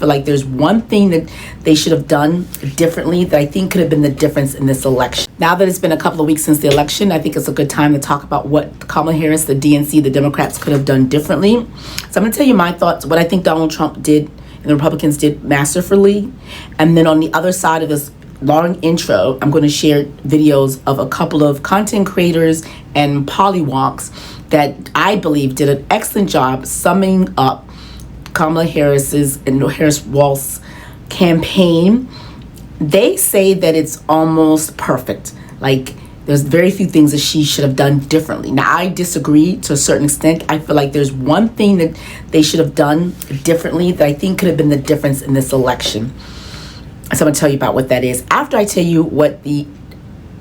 But like there's one thing that they should have done differently that I think could have been the difference in this election. Now that it's been a couple of weeks since the election, I think it's a good time to talk about what Kamala Harris, the DNC, the Democrats could have done differently. So I'm going to tell you my thoughts, what I think Donald Trump did and the Republicans did masterfully. And then on the other side of this long intro, I'm going to share videos of a couple of content creators and polywonks that I believe did an excellent job summing up Kamala Harris's and Harris Walz campaign. They say that it's almost perfect. Like there's very few things that she should have done differently. Now I disagree to a certain extent. I feel like there's one thing that they should have done differently that I think could have been the difference in this election. So I'm going to tell you about what that is after I tell you what the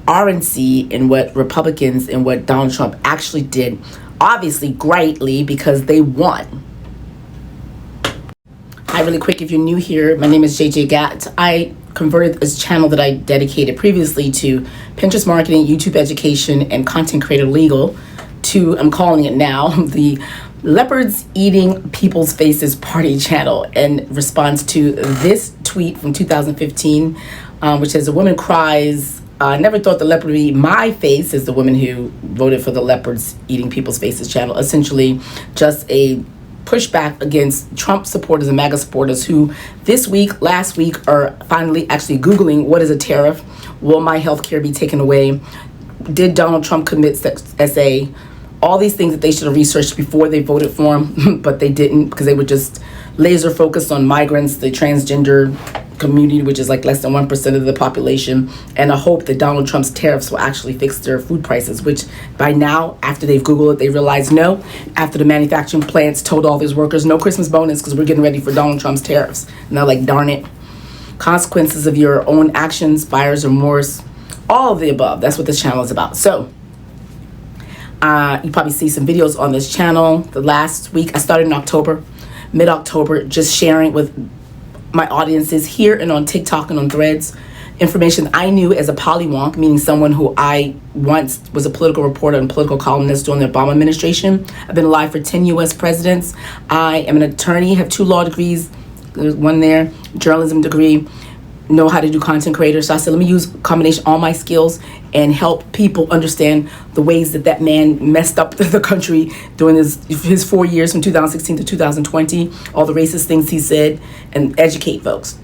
RNC and what Republicans and what Donald Trump actually did. Obviously greatly because they won. Hi, really quick, if you're new here, my name is JJ Gatt. I converted this channel that I dedicated previously to Pinterest marketing, YouTube education, and content creator legal to, I'm calling it now, the Leopards Eating People's Faces Party channel, in response to this tweet from 2015, which says, a woman cries, I never thought the leopard would eat my face, as the woman who voted for the Leopards Eating People's Faces channel. Essentially just a pushback against Trump supporters and MAGA supporters who last week are finally actually Googling what is a tariff? Will my health care be taken away? Did Donald Trump commit SA? All these things that they should have researched before they voted for him, but they didn't because they were just laser focused on migrants, the transgender community, which is like less than 1% of the population, and a hope that Donald Trump's tariffs will actually fix their food prices, which by now, after they've Googled it, they realize no. After the manufacturing plants told all these workers, no Christmas bonus because we're getting ready for Donald Trump's tariffs. And they're like, darn it. Consequences of your own actions, buyer's remorse, all of the above. That's what this channel is about. So, you probably see some videos on this channel. The last week, I started in October, mid-October, just sharing with my audiences here and on TikTok and on Threads, information I knew as a polywonk, meaning someone who I once was a political reporter and political columnist during the Obama administration. I've been alive for 10 U.S. presidents. I am an attorney, have 2 law degrees, there's one there, journalism degree, know how to do content creators. So I said, let me use a combination all my skills and help people understand the ways that that man messed up the country during his 4 years from 2016 to 2020, all the racist things he said, and educate folks.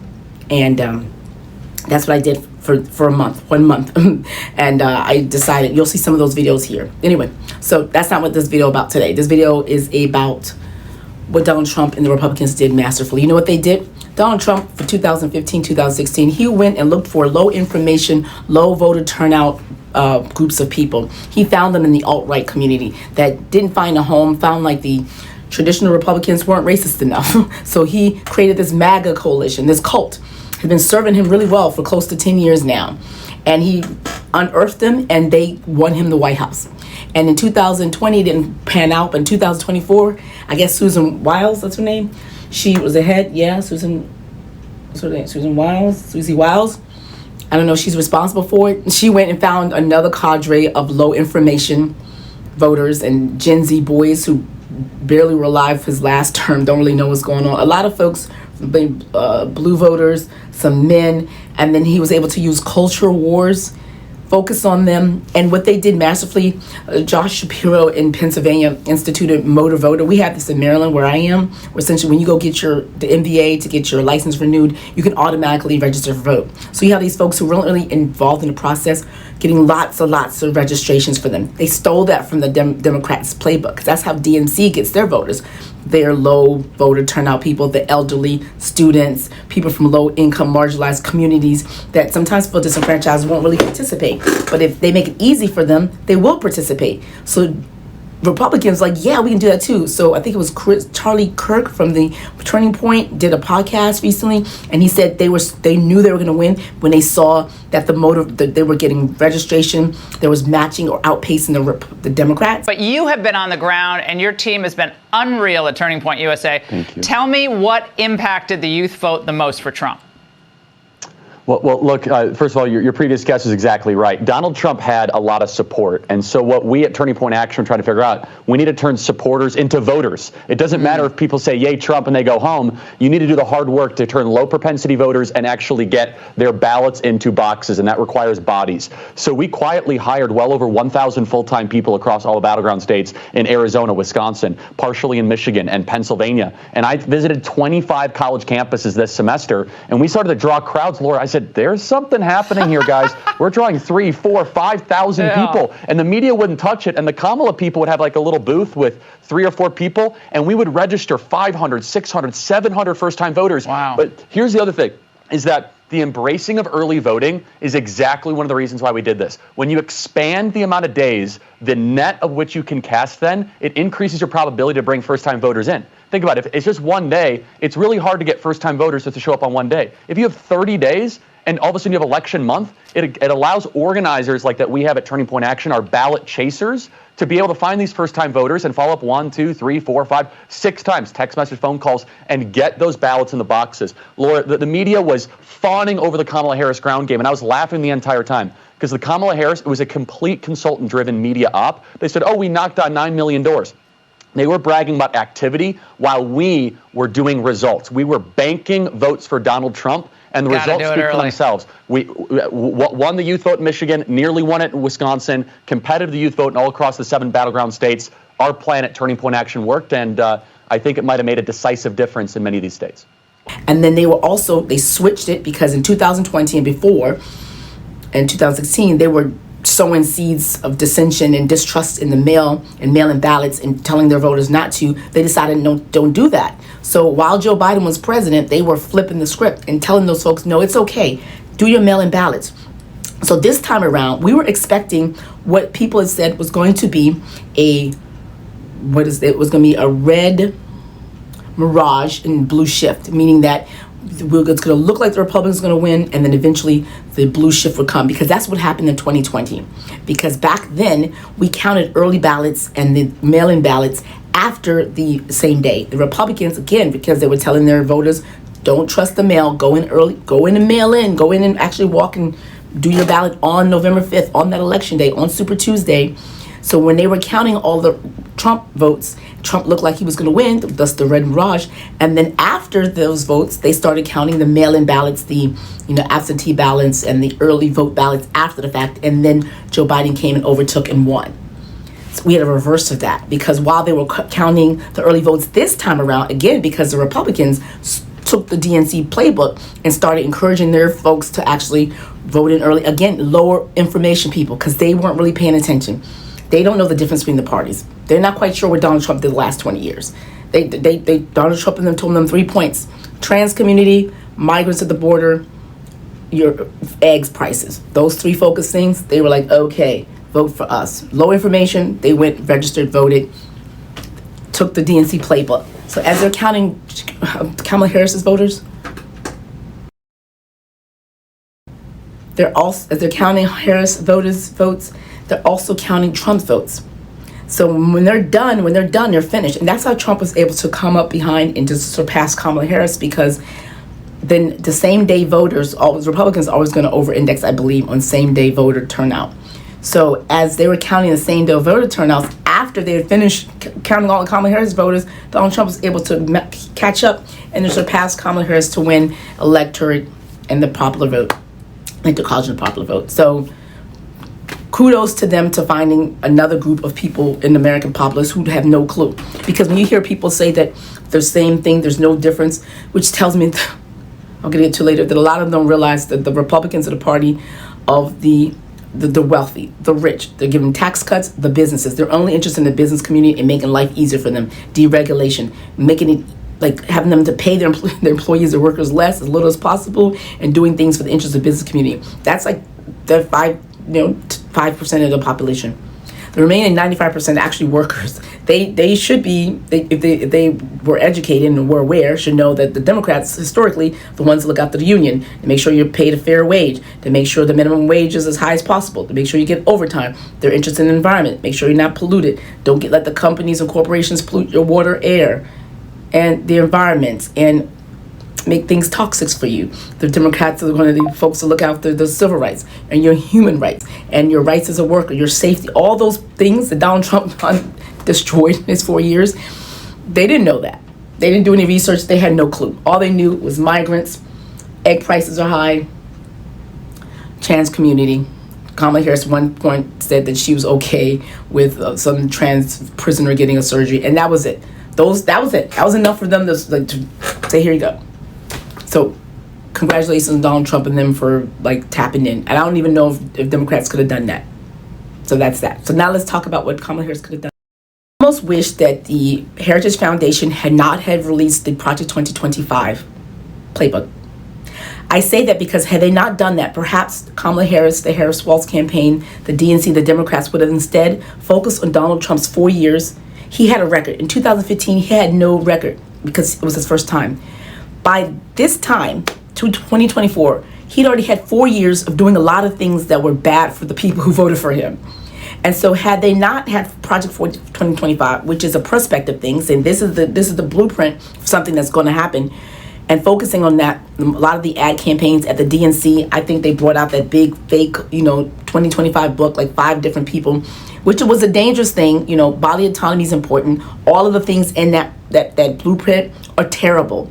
And that's what I did for 1 month. And I decided, you'll see some of those videos here. Anyway, so that's not what this video is about today. This video is about what Donald Trump and the Republicans did masterfully. You know what they did? Donald Trump, for 2015, 2016, he went and looked for low information, low voter turnout groups of people. He found them in the alt-right community that didn't find a home, found like the traditional Republicans weren't racist enough. So he created this MAGA coalition, this cult. Has been serving him really well for close to 10 years now. And he unearthed them and they won him the White House. And in 2020, it didn't pan out, but in 2024, I guess Susan Wiles, that's her name, she was ahead. Yeah, Susan Wiles, Susie Wiles. I don't know, she's responsible for it. She went and found another cadre of low information voters and Gen Z boys who barely were alive for his last term, don't really know what's going on. A lot of folks, blue voters, some men, and then he was able to use culture wars, focus on them. And what they did masterfully, Josh Shapiro in Pennsylvania instituted motor voter. We have this in Maryland where I am, where essentially when you go get the MVA to get your license renewed, you can automatically register for vote. So you have these folks who are really involved in the process, getting lots of registrations for them. They stole that from the Democrats' playbook. That's how DNC gets their voters. They're low voter turnout people, the elderly, students, people from low-income, marginalized communities that sometimes feel disenfranchised, won't really participate. But if they make it easy for them, they will participate. So Republicans like, yeah, we can do that too. So I think it was Charlie Kirk from the Turning Point did a podcast recently, and he said they knew they were going to win when they saw that that they were getting registration, there was matching or outpacing the Democrats. But you have been on the ground, and your team has been unreal at Turning Point USA. Thank you. Tell me what impacted the youth vote the most for Trump. Well, look, first of all, your previous guess is exactly right. Donald Trump had a lot of support. And so what we at Turning Point Action are trying to figure out, we need to turn supporters into voters. It doesn't matter if people say, yay, Trump, and they go home. You need to do the hard work to turn low propensity voters and actually get their ballots into boxes, and that requires bodies. So we quietly hired well over 1,000 full-time people across all the battleground states in Arizona, Wisconsin, partially in Michigan and Pennsylvania. And I visited 25 college campuses this semester, and we started to draw crowds. Laura, I said, there's something happening here, guys. We're drawing 3, 4, 5,000 people, and the media wouldn't touch it. And the Kamala people would have like a little booth with 3 or 4 people, and we would register 500, 600, 700 first-time voters. Wow. But here's the other thing, is that the embracing of early voting is exactly one of the reasons why we did this. When you expand the amount of days, the net of which you can cast then, it increases your probability to bring first-time voters in. Think about it. If it's just one day, it's really hard to get first-time voters just to show up on one day. If you have 30 days and all of a sudden you have election month, it allows organizers like that we have at Turning Point Action, our ballot chasers, to be able to find these first-time voters and follow up 1, 2, 3, 4, 5, 6 times, text message, phone calls, and get those ballots in the boxes. Laura, the media was fawning over the Kamala Harris ground game, and I was laughing the entire time because the Kamala Harris, it was a complete consultant-driven media op. They said, oh, we knocked on 9 million doors. They were bragging about activity while we were doing results. We were banking votes for Donald Trump, and the results speak for themselves. We won the youth vote in Michigan, nearly won it in Wisconsin, competitive the youth vote in all across the 7 battleground states. Our plan at Turning Point Action worked, and I think it might have made a decisive difference in many of these states. And then they switched it because in 2020 and before, in 2016, they were sowing seeds of dissension and distrust in the mail-in ballots and telling their voters not to. They decided, no, don't do that. So while Joe Biden was president, they were flipping the script and telling those folks, no, it's okay. Do your mail-in ballots. So this time around, we were expecting what people had said was going to be it was going to be a red mirage and blue shift, meaning that it's going to look like the Republicans are going to win, and then eventually the blue shift would come, because that's what happened in 2020. Because back then, we counted early ballots and the mail-in ballots after the same day. The Republicans, again, because they were telling their voters, don't trust the mail, go in early, go in and mail in, go in and actually walk and do your ballot on November 5th, on that election day, on Super Tuesday. So when they were counting all the Trump votes, Trump looked like he was going to win, thus the red mirage. And then after those votes, they started counting the mail-in ballots, the absentee ballots, and the early vote ballots after the fact. And then Joe Biden came and overtook and won. So we had a reverse of that, because while they were counting the early votes this time around, again, because the Republicans took the DNC playbook and started encouraging their folks to actually vote in early. Again, lower information people, because they weren't really paying attention. They don't know the difference between the parties. They're not quite sure what Donald Trump did the last 20 years. Donald Trump and them told them 3 points: trans community, migrants at the border, your eggs prices. Those 3 focus things. They were like, okay, vote for us. Low information. They went, registered, voted, took the DNC playbook. So as they're counting Kamala Harris's voters, as they're counting Harris votes, they're also counting Trump's votes. So when they're done, they're finished. And that's how Trump was able to come up behind and just surpass Kamala Harris, because then the same day voters, Republicans are always going to over-index, I believe, on same day voter turnout. So as they were counting the same day voter turnouts, after they had finished counting all the Kamala Harris voters, Donald Trump was able to catch up and to surpass Kamala Harris to win electorate and the popular vote, like the college and the popular vote. So kudos to them to finding another group of people in the American populace who have no clue. Because when you hear people say that the same thing, there's no difference, which tells me, I'll get into later, that a lot of them don't realize that the Republicans are the party of the wealthy, the rich. They're giving tax cuts, the businesses. They're only interested in the business community and making life easier for them. Deregulation, making it like having them to pay their employees or workers less, as little as possible, and doing things for the interest of the business community. That's like the 5% of the population. The remaining 95% are actually workers. They should be, if they were educated and were aware, should know that the Democrats, historically, the ones that look after the union, to make sure you're paid a fair wage, to make sure the minimum wage is as high as possible, to make sure you get overtime. They're interested in the environment, make sure you're not polluted. Don't let the companies and corporations pollute your water, air, and the environment. And make things toxic for you. The Democrats are one of the folks to look after the civil rights and your human rights and your rights as a worker, your safety, all those things that Donald Trump destroyed in his 4 years. They didn't know that. They didn't do any research. They had no clue. All they knew was migrants, egg prices are high, trans community. Kamala Harris at one point said that she was okay with some trans prisoner getting a surgery, and that was it. That was it. That was enough for them to say, here you go. So congratulations on Donald Trump and them for tapping in. And I don't even know if Democrats could have done that. So that's that. So now let's talk about what Kamala Harris could have done. I almost wish that the Heritage Foundation had not had released the Project 2025 playbook. I say that because had they not done that, perhaps Kamala Harris, the Harris Walz campaign, the DNC, the Democrats would have instead focused on Donald Trump's 4 years. He had a record. In 2015, he had no record because it was his first time. By this time, to 2024, he'd already had 4 years of doing a lot of things that were bad for the people who voted for him. And so had they not had Project 2025, which is a prospective thing, saying this is the blueprint for something that's going to happen, and focusing on that, a lot of the ad campaigns at the DNC, I think they brought out that big fake, 2025 book, 5 different people, which was a dangerous thing. Bodily autonomy is important. All of the things in that blueprint are terrible,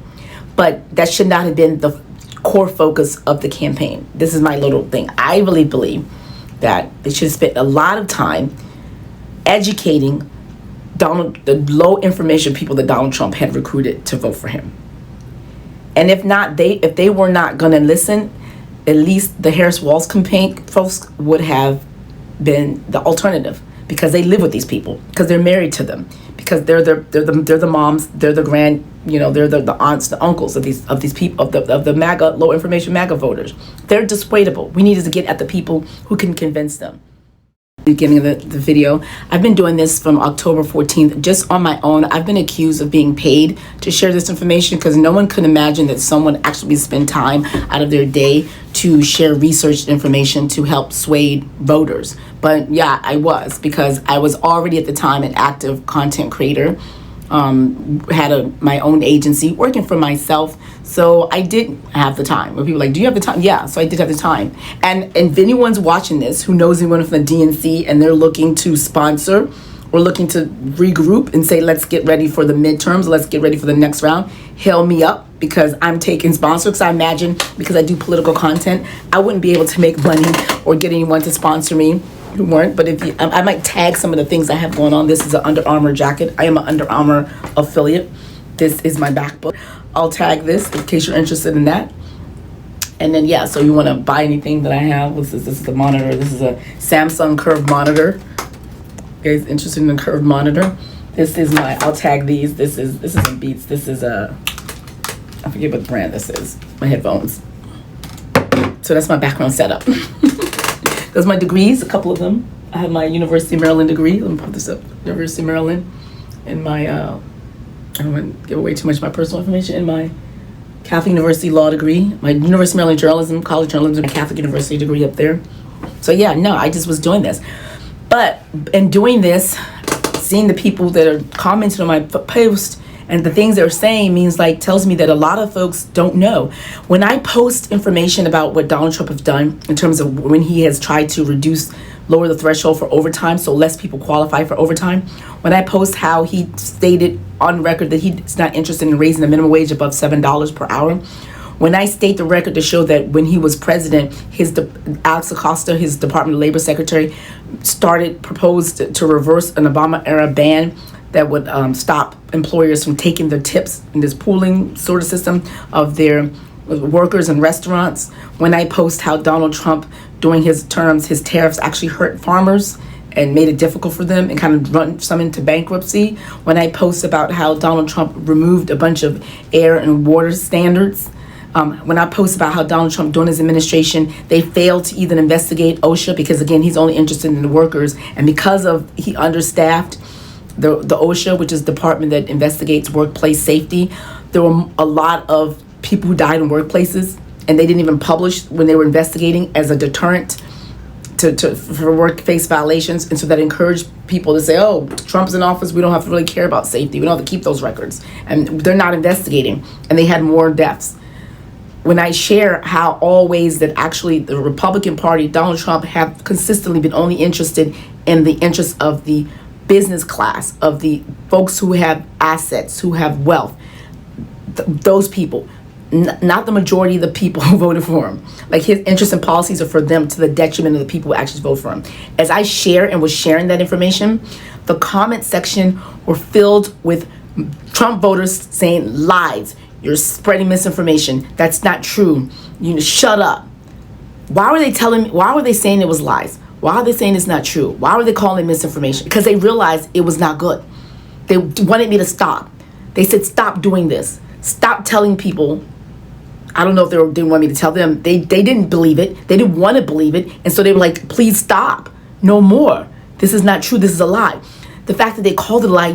but that should not have been the core focus of the campaign. This is my little thing. I really believe that they should have spent a lot of time educating the low information people that Donald Trump had recruited to vote for him. And if they were not going to listen, at least the Harris Walz campaign folks would have been the alternative, because they live with these people, because they're married to them, because they're the moms, they're the they're the aunts, the uncles of these people, of the MAGA, low information MAGA voters. They're dissuadable. We needed to get at the people who can convince them. Beginning of the video, I've been doing this from October 14th just on my own. I've been accused of being paid to share this information because no one could imagine that someone actually spend time out of their day to share research information to help sway voters. But yeah, I was, because I was already at the time an active content creator, had my own agency working for myself, so I did have the time. When people are like, do you have the time? Yeah, so I did have the time. And if anyone's watching this who knows anyone from the DNC and they're looking to sponsor or looking to regroup and say, let's get ready for the midterms, let's get ready for the next round, hail me up, because I'm taking sponsors. Because I imagine, because I do political content, I wouldn't be able to make money or get anyone to sponsor me who weren't. But I might tag some of the things I have going on. This is an Under Armour jacket. I am an Under Armour affiliate. This is my MacBook. I'll tag this in case you're interested in that. And then, yeah, so you want to buy anything that I have. This is the monitor. This is a Samsung curved monitor. You guys interested in a curved monitor? This is I'll tag these. This is a Beats. This is I forget what brand this is. My headphones. So that's my background setup. Those are my degrees, a couple of them. I have my University of Maryland degree. Let me put this up. University of Maryland. And my, I don't want to give away too much of my personal information. And my Catholic University law degree. My University of Maryland journalism, college journalism, my Catholic University degree up there. So yeah, no, I just was doing this. But in doing this, seeing the people that are commenting on my post and the things they're saying tells me that a lot of folks don't know. When I post information about what Donald Trump has done in terms of when he has tried to lower the threshold for overtime so less people qualify for overtime, when I post how he stated on record that he's not interested in raising the minimum wage above $7 per hour, when I state the record to show that when he was president, Alex Acosta, his Department of Labor secretary, proposed to reverse an Obama-era ban that would stop employers from taking their tips in this pooling sort of system of their workers in restaurants. When I post how Donald Trump, during his terms, his tariffs actually hurt farmers and made it difficult for them and kind of run some into bankruptcy. When I post about how Donald Trump removed a bunch of air and water standards. When I post about how Donald Trump, during his administration, they failed to even investigate OSHA because, again, he's only interested in the workers. And because of he understaffed the OSHA, which is the department that investigates workplace safety, there were a lot of people who died in workplaces, and they didn't even publish when they were investigating as a deterrent for workplace violations. And so that encouraged people to say, oh, Trump's in office, we don't have to really care about safety. We don't have to keep those records. And they're not investigating. And they had more deaths. when I share how always that actually the Republican Party, Donald Trump, have consistently been only interested in the interests of the business class, of the folks who have assets, who have wealth, those people, not the majority of the people who voted for him. Like, his interests and policies are for them to the detriment of the people who actually vote for him. As I share and was sharing that information, the comment section were filled with Trump voters saying lies. You're spreading misinformation. That's not true. Shut up. Why were they saying it was lies? Why are they saying it's not true? Why were they calling it misinformation? Because they realized it was not good. They wanted me to stop. They said, stop doing this. Stop telling people. I don't know if they didn't want me to tell them. They didn't believe it. They didn't want to believe it. And so they were like, please stop. No more. This is not true. This is a lie. The fact that they called it a lie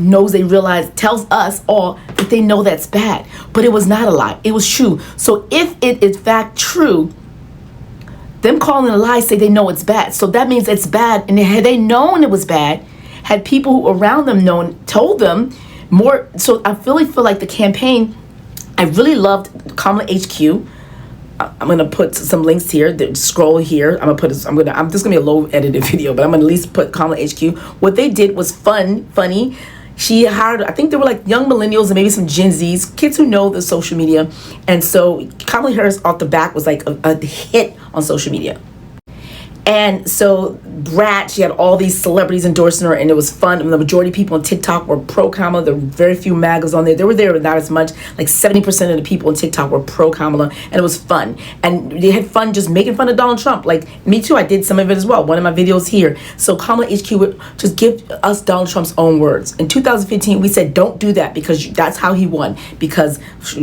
tells us all that they know that's bad. But it was not a lie. It was true. So if it is in fact true, them calling it a lie say they know it's bad. So that means it's bad. And had they known it was bad, had people who around them told them more. So I really feel like the campaign, I really loved Kamala HQ. I'm gonna put some links here. Scroll here. I'm just gonna be a low edited video, but I'm gonna at least put Kamala HQ. What they did was funny. She hired, I think they were like young millennials and maybe some Gen Zs, kids who know the social media. And so Kamala Harris off the back was like a hit on social media. And so she had all these celebrities endorsing her, and it was fun. And the majority of people on TikTok were pro-Kamala. There were very few MAGAs on there. They were there, but not as much. Like 70% of the people on TikTok were pro-Kamala, and it was fun. And they had fun just making fun of Donald Trump. Like, me too, I did some of it as well. One of my videos here. So Kamala HQ would just give us Donald Trump's own words. In 2015, we said, don't do that, because that's how he won. Because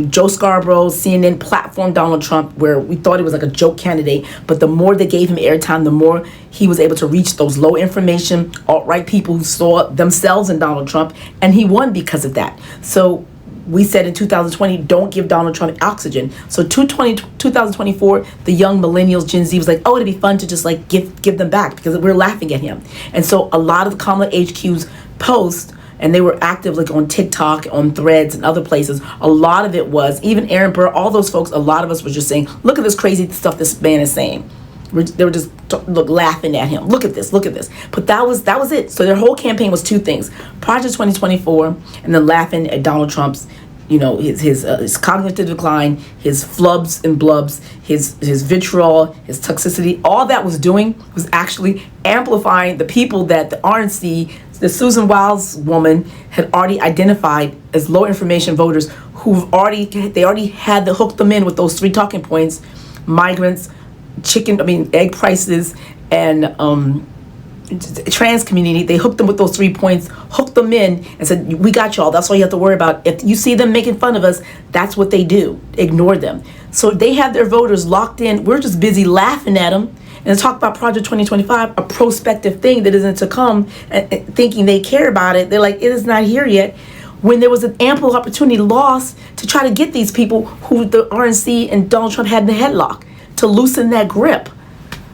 Joe Scarborough, CNN platformed Donald Trump, where we thought he was like a joke candidate. But the more they gave him airtime, the more he was able to reach those low information, alt-right people who saw themselves in Donald Trump, and he won because of that. So we said in 2020, don't give Donald Trump oxygen. So 2024, the young millennials, Gen Z was like, oh, it'd be fun to just like give them back, because we're laughing at him. And so a lot of Kamala HQ's posts, and they were active like on TikTok, on Threads, and other places. A lot of it was, even Aaron Burr, all those folks, a lot of us were just saying, look at this crazy stuff this man is saying. They were just laughing at him. Look at this. But that was it. So their whole campaign was two things: Project 2024, and then laughing at Donald Trump's, his cognitive decline, his flubs and blubs, his vitriol, his toxicity. All that was doing was actually amplifying the people that the RNC, the Susan Wiles woman, had already identified as low information voters, they already had hooked them in with those three talking points: migrants, egg prices, and trans community. They hooked them with those 3 points, hooked them in, and said, we got y'all. That's all you have to worry about. If you see them making fun of us, that's what they do. Ignore them. So they have their voters locked in. We're just busy laughing at them and talk about Project 2025, a prospective thing that isn't to come, and thinking they care about it. They're like, it is not here yet. When there was an ample opportunity lost to try to get these people who the RNC and Donald Trump had in the headlock, to loosen that grip.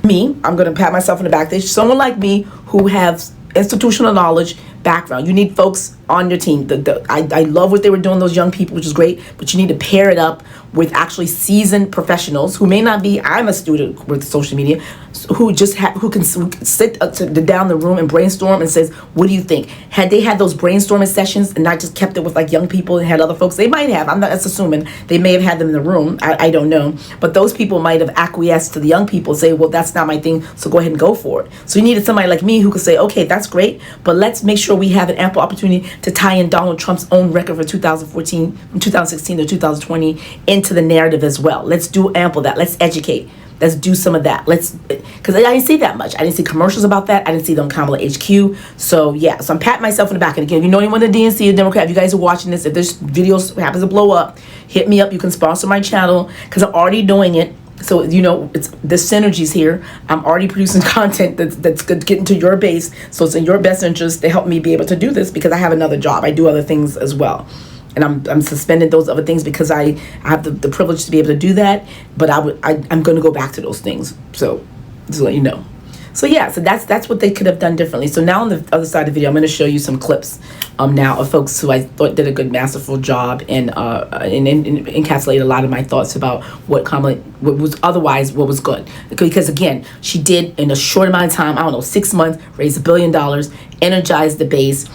I'm going to pat myself on the back. There's someone like me who has institutional knowledge, background. You need folks on your team. I love what they were doing, those young people, which is great, but you need to pair it up with actually seasoned professionals who may not be, I'm a student with social media, who can sit down the room and brainstorm and says, what do you think? Had they had those brainstorming sessions and not just kept it with like young people and had other folks, they might have, that's assuming, they may have had them in the room, I don't know, but those people might have acquiesced to the young people and say, well, that's not my thing, so go ahead and go for it. So you needed somebody like me who could say, okay, that's great, but let's make sure we have an ample opportunity to tie in Donald Trump's own record for 2014, from 2016 to 2020 into the narrative as well. Let's do ample that. Let's educate. Let's do some of that. Because I didn't see that much. I didn't see commercials about that. I didn't see them on Kamala HQ. So yeah, so I'm patting myself in the back. And again, if you know anyone in the DNC, a Democrat, if you guys are watching this, if this video happens to blow up, hit me up. You can sponsor my channel because I'm already doing it. So, it's the synergies here. I'm already producing content that's good to get into your base. So it's in your best interest to help me be able to do this because I have another job. I do other things as well. And I'm suspending those other things because I have the privilege to be able to do that. But I'm going to go back to those things. So just to let you know. So yeah, so that's what they could have done differently. So now on the other side of the video, I'm going to show you some clips now of folks who I thought did a good, masterful job and encapsulate a lot of my thoughts about what was good. Because again, she did in a short amount of time, I don't know, 6 months, raise $1 billion, energized the base,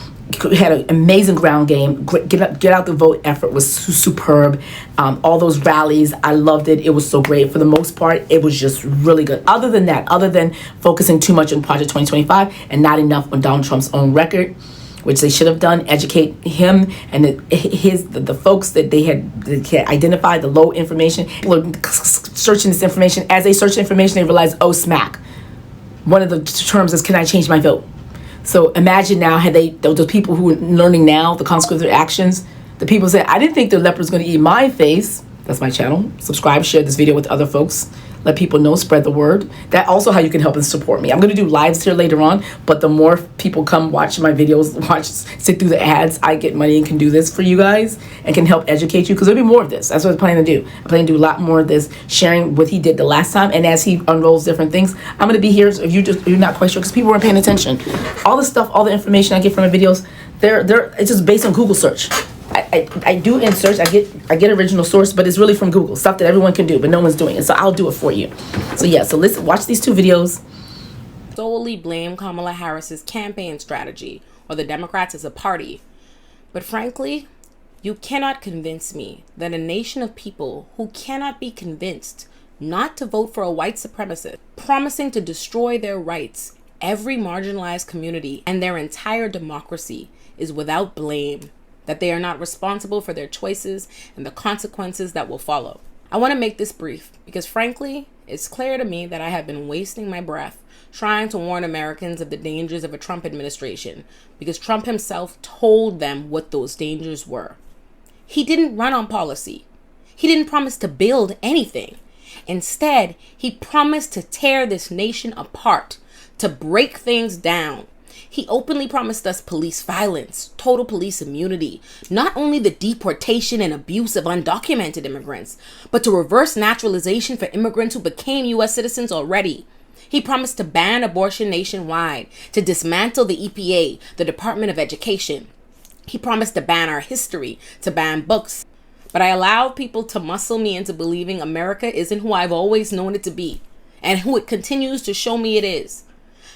had an amazing ground game. Get out the vote effort was superb. All those rallies, I loved it. It was so great. For the most part, it was just really good. Other than focusing too much on Project 2025 and not enough on Donald Trump's own record, which they should have done, educate him and the folks that they had identified, the low information. People are searching this information. As they search information, they realize, oh, smack. One of the terms is, can I change my vote? So imagine now, those people who are learning now the consequences of their actions, the people say, I didn't think the leopard was going to eat my face. That's my channel. Subscribe, share this video with other folks. Let people know, spread the word. That's also how you can help and support me. I'm going to do lives here later on, but the more people come watch my videos, sit through the ads, I get money and can do this for you guys and can help educate you, because there'll be more of this. That's what I'm planning to do. I'm planning to do a lot more of this, sharing what he did the last time, and as he unrolls different things, I'm going to be here. So if you're not quite sure, because people weren't paying attention, all the stuff, all the information I get from my videos, it's just based on Google search. I do in search, I get original source, but it's really from Google, stuff that everyone can do, but no one's doing it. So I'll do it for you. So yeah, so let's watch these 2 videos. Solely blame Kamala Harris's campaign strategy or the Democrats as a party. But frankly, you cannot convince me that a nation of people who cannot be convinced not to vote for a white supremacist, promising to destroy their rights, every marginalized community, and their entire democracy is without blame, that they are not responsible for their choices and the consequences that will follow. I want to make this brief because frankly, it's clear to me that I have been wasting my breath trying to warn Americans of the dangers of a Trump administration because Trump himself told them what those dangers were. He didn't run on policy. He didn't promise to build anything. Instead, he promised to tear this nation apart, to break things down. He openly promised us police violence, total police immunity, not only the deportation and abuse of undocumented immigrants, but to reverse naturalization for immigrants who became U.S. citizens already. He promised to ban abortion nationwide, to dismantle the EPA, the Department of Education. He promised to ban our history, to ban books. But I allowed people to muscle me into believing America isn't who I've always known it to be, and who it continues to show me it is.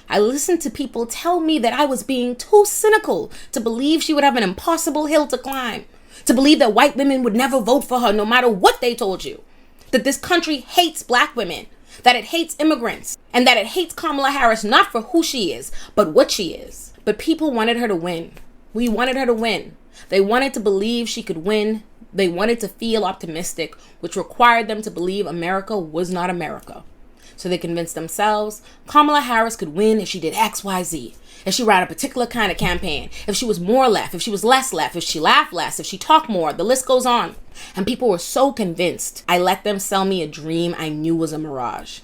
I listened to people tell me that I was being too cynical to believe she would have an impossible hill to climb, to believe that white women would never vote for her no matter what they told you, that this country hates black women, that it hates immigrants, and that it hates Kamala Harris not for who she is, but what she is. But people wanted her to win. We wanted her to win. They wanted to believe she could win. They wanted to feel optimistic, which required them to believe America was not America. So they convinced themselves Kamala Harris could win if she did X, Y, Z, if she ran a particular kind of campaign, if she was more left, if she was less left, if she laughed less, if she talked more, the list goes on. And people were so convinced. I let them sell me a dream I knew was a mirage.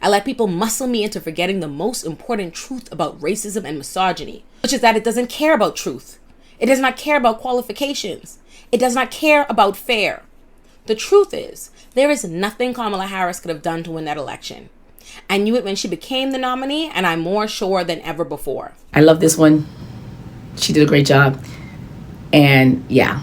I let people muscle me into forgetting the most important truth about racism and misogyny, which is that it doesn't care about truth. It does not care about qualifications. It does not care about fair. The truth is, there is nothing Kamala Harris could have done to win that election. I knew it when she became the nominee, and I'm more sure than ever before. I love this one. She did a great job. And yeah.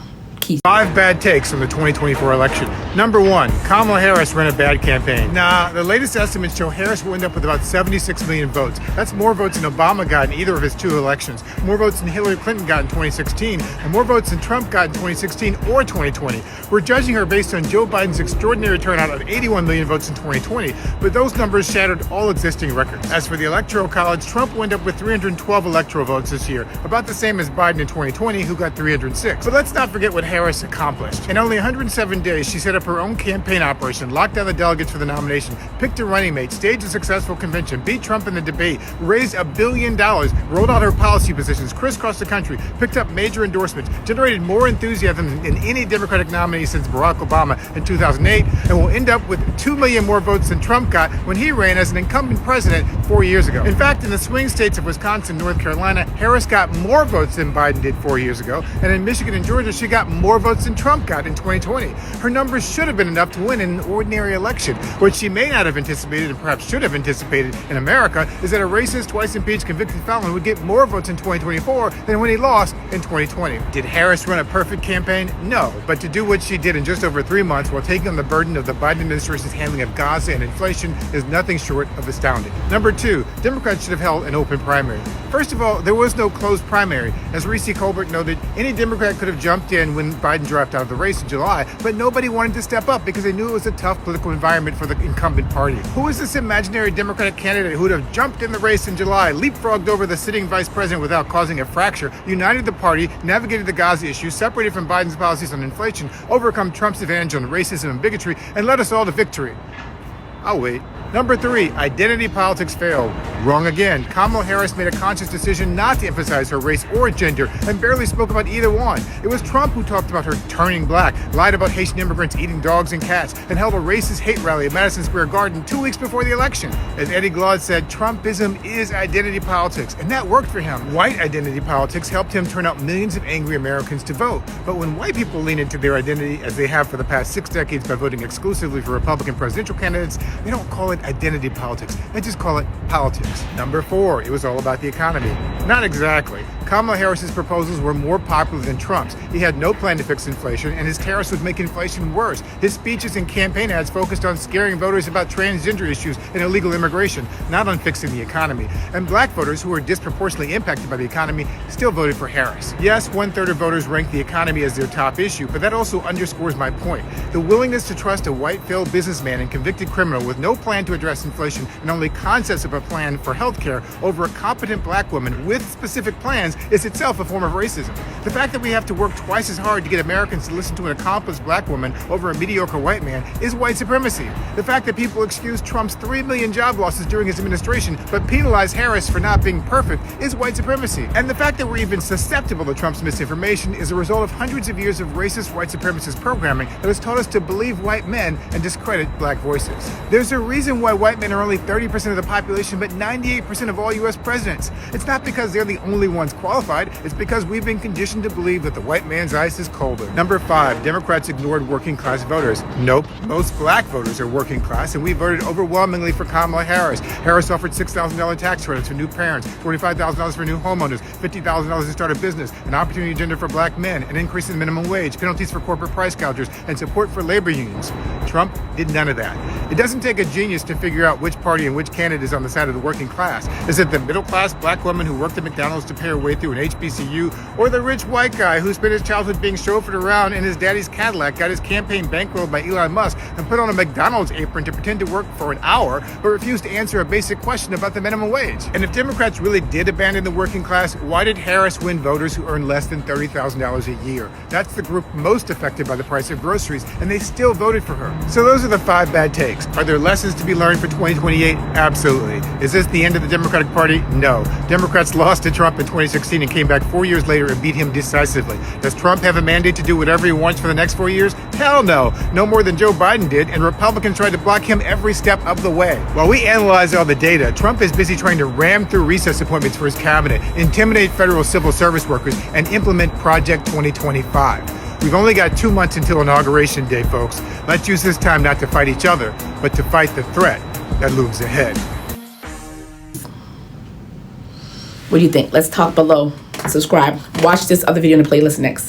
5 bad takes on the 2024 election. Number 1, Kamala Harris ran a bad campaign. Nah, the latest estimates show Harris will end up with about 76 million votes. That's more votes than Obama got in either of his 2 elections, more votes than Hillary Clinton got in 2016, and more votes than Trump got in 2016 or 2020. We're judging her based on Joe Biden's extraordinary turnout of 81 million votes in 2020, but those numbers shattered all existing records. As for the Electoral College, Trump will end up with 312 electoral votes this year, about the same as Biden in 2020, who got 306. But let's not forget what Harris accomplished. In only 107 days, she set up her own campaign operation, locked down the delegates for the nomination, picked a running mate, staged a successful convention, beat Trump in the debate, raised $1 billion, rolled out her policy positions, crisscrossed the country, picked up major endorsements, generated more enthusiasm than any Democratic nominee since Barack Obama in 2008, and will end up with 2 million more votes than Trump got when he ran as an incumbent president 4 years ago. In fact, in the swing states of Wisconsin and North Carolina, Harris got more votes than Biden did 4 years ago, and in Michigan and Georgia, she got more more votes than Trump got in 2020. Her numbers should have been enough to win in an ordinary election. What she may not have anticipated, and perhaps should have anticipated in America, is that a racist, twice impeached, convicted felon would get more votes in 2024 than when he lost in 2020. Did Harris run a perfect campaign? No, but to do what she did in just over 3 months while taking on the burden of the Biden administration's handling of Gaza and inflation is nothing short of astounding. Number 2, Democrats should have held an open primary. First of all, there was no closed primary. As Reese Colbert noted, any Democrat could have jumped in when Biden dropped out of the race in July, but nobody wanted to step up because they knew it was a tough political environment for the incumbent party. Who is this imaginary Democratic candidate who would have jumped in the race in July, leapfrogged over the sitting vice president without causing a fracture, united the party, navigated the Gaza issue, separated from Biden's policies on inflation, overcome Trump's advantage on racism and bigotry, and led us all to victory? I'll wait. Number 3, identity politics failed. Wrong again. Kamala Harris made a conscious decision not to emphasize her race or gender and barely spoke about either one. It was Trump who talked about her turning black, lied about Haitian immigrants eating dogs and cats, and held a racist hate rally at Madison Square Garden 2 weeks before the election. As Eddie Glaude said, Trumpism is identity politics, and that worked for him. White identity politics helped him turn out millions of angry Americans to vote. But when white people lean into their identity, as they have for the past 6 decades by voting exclusively for Republican presidential candidates, they don't call it identity politics. They just call it politics. Number 4, it was all about the economy. Not exactly. Kamala Harris's proposals were more popular than Trump's. He had no plan to fix inflation, and his tariffs would make inflation worse. His speeches and campaign ads focused on scaring voters about transgender issues and illegal immigration, not on fixing the economy. And black voters, who were disproportionately impacted by the economy, still voted for Harris. Yes, 1/3 of voters ranked the economy as their top issue, but that also underscores my point. The willingness to trust a white failed businessman and convicted criminal with no plan to address inflation and only concepts of a plan for health care over a competent black woman with specific plans is itself a form of racism. The fact that we have to work twice as hard to get Americans to listen to an accomplished black woman over a mediocre white man is white supremacy. The fact that people excuse Trump's 3 million job losses during his administration but penalize Harris for not being perfect is white supremacy. And the fact that we're even susceptible to Trump's misinformation is a result of hundreds of years of racist white supremacist programming that has taught us to believe white men and discredit black voices. There's a reason why white men are only 30% of the population but 98% of all U.S. presidents. It's not because they're the only ones qualified, it's because we've been conditioned to believe that the white man's ice is colder. Number 5, Democrats ignored working class voters. Nope, most black voters are working class, and we voted overwhelmingly for Kamala Harris. Harris offered $6,000 tax credits for new parents, $45,000 for new homeowners, $50,000 to start a business, an opportunity agenda for black men, an increase in minimum wage, penalties for corporate price gougers, and support for labor unions. Trump did none of that. It doesn't take a genius to figure out which party and which candidate is on the side of the working class. Is it the middle-class black woman who worked at McDonald's to pay her way through an HBCU, or the rich white guy who spent his childhood being chauffeured around in his daddy's Cadillac, got his campaign bankrolled by Elon Musk, and put on a McDonald's apron to pretend to work for an hour, but refused to answer a basic question about the minimum wage? And if Democrats really did abandon the working class, why did Harris win voters who earn less than $30,000 a year? That's the group most affected by the price of groceries, and they still voted for her. So those are the 5 bad takes. Are there lessons to be learned for 2028? Absolutely. Is this the end of the Democratic Party? No. Democrats lost to Trump in 2016 and came back 4 years later and beat him decisively. Does Trump have a mandate to do whatever he wants for the next 4 years? Hell no. No more than Joe Biden did, and Republicans tried to block him every step of the way. While we analyze all the data, Trump is busy trying to ram through recess appointments for his cabinet, intimidate federal civil service workers, and implement Project 2025. We've only got 2 months until Inauguration Day, folks. Let's use this time not to fight each other, but to fight the threat that looms ahead. What do you think? Let's talk below. Subscribe. Watch this other video in the playlist next.